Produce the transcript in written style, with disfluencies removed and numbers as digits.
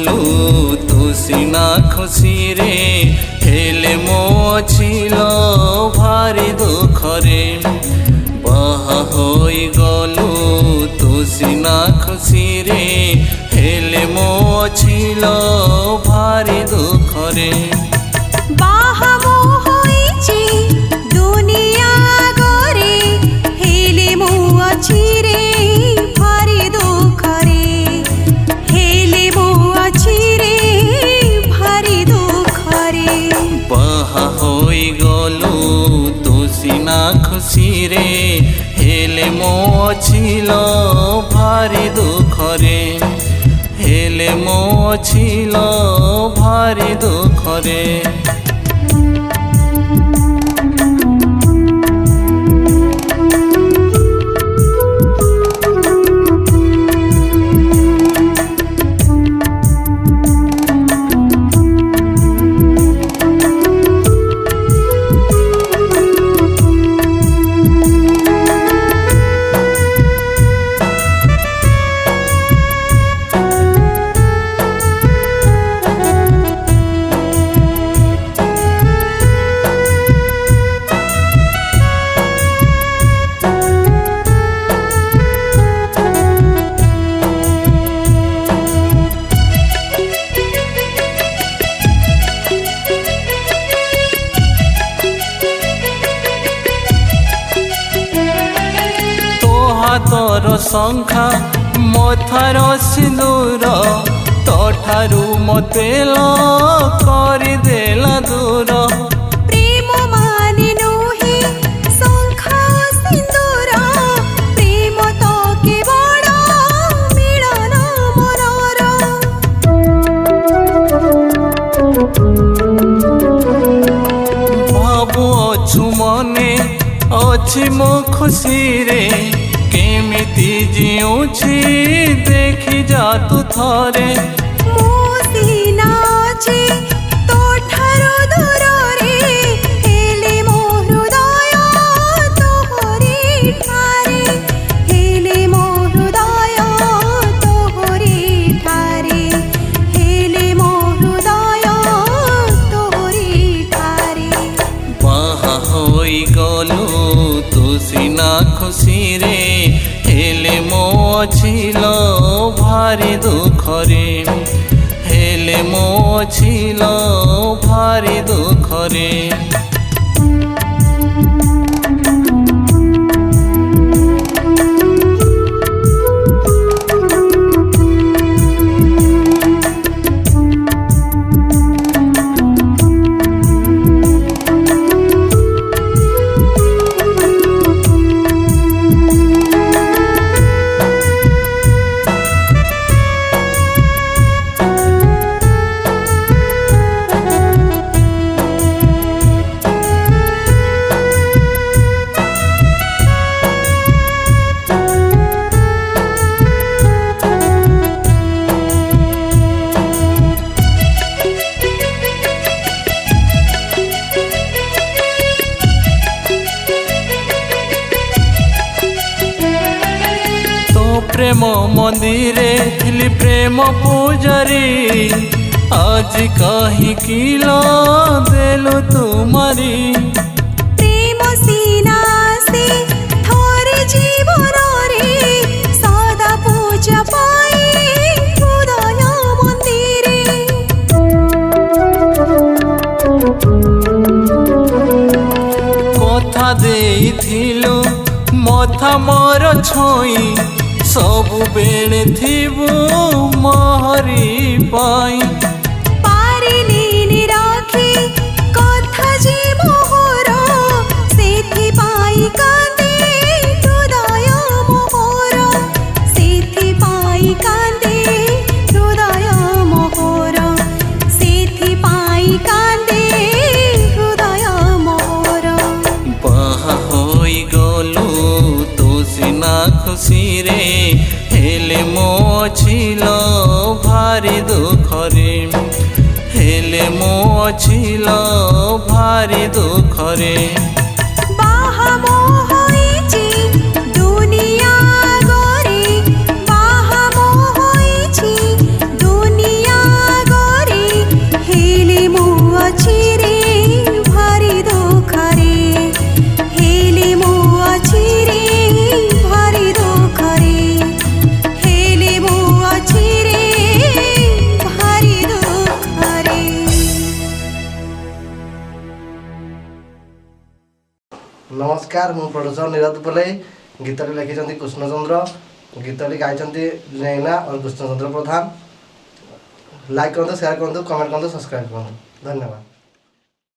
गलु तू सिना खुशी रे हेले मो छिल भारी दुख रे बाहा होई गलु तू सिना खुशी रे हेले मो छिल भारी दुख रे सिना खुशी रे हेले मो छिल भारी दुख रे हेले मो छिल भारी दुख रे तोर शंखा मथार सिंदूर तोठारू मते करदेला दूर प्रेम माने नोहे शंखा सिंदूर प्रेम तो केवल मिलन मनर भाबु अछु मने अछि मो खुशी रे केमिति जीउछि देखि जा तू थरे मो सिना अछि तोठारो दूर रे हेले मो हृदय तोहरी ठारे हेले मो हृदय तोहरी ठारे हेले मो हृदय तोहरी ठारे बाहा होई गलु तू सिना खुशी रे हेले मो छिल भारी दुख रे हेले मो छिल भारी दुख रे प्रेम मंदिरे थिली प्रेम पूजारी आज कहीं किलो देलु तुम्हारी प्रेम सीना से थोरे जीवन रे सदा पूजा पाए हृदय मंदिरे कथा देइथिलु मथा मोर छोई सबु बेले थिबु महरी पाई पारिलिनी राखी कथा जी मोहर सेथि पाई कांदे हृदय मोहर सेथि पाई कांदे हृदय मोहर सेथि पाई कांदे हृदय मोहर बाहा होई गलु तू सिना खुशी रे हेले मो छिल भारी दुख रे हेले मो छिल भारी दुख रे बाहा मोह दुनिया नमस्कार मु प्रोड्यूसर नीरज पले गीतटी लिखिं कृष्णचंद्र गीतटी गाई नैना और कृष्णचंद्र प्रधान लाइक करते शेयर करते कमेंट करते सब्सक्राइब करते धन्यवाद।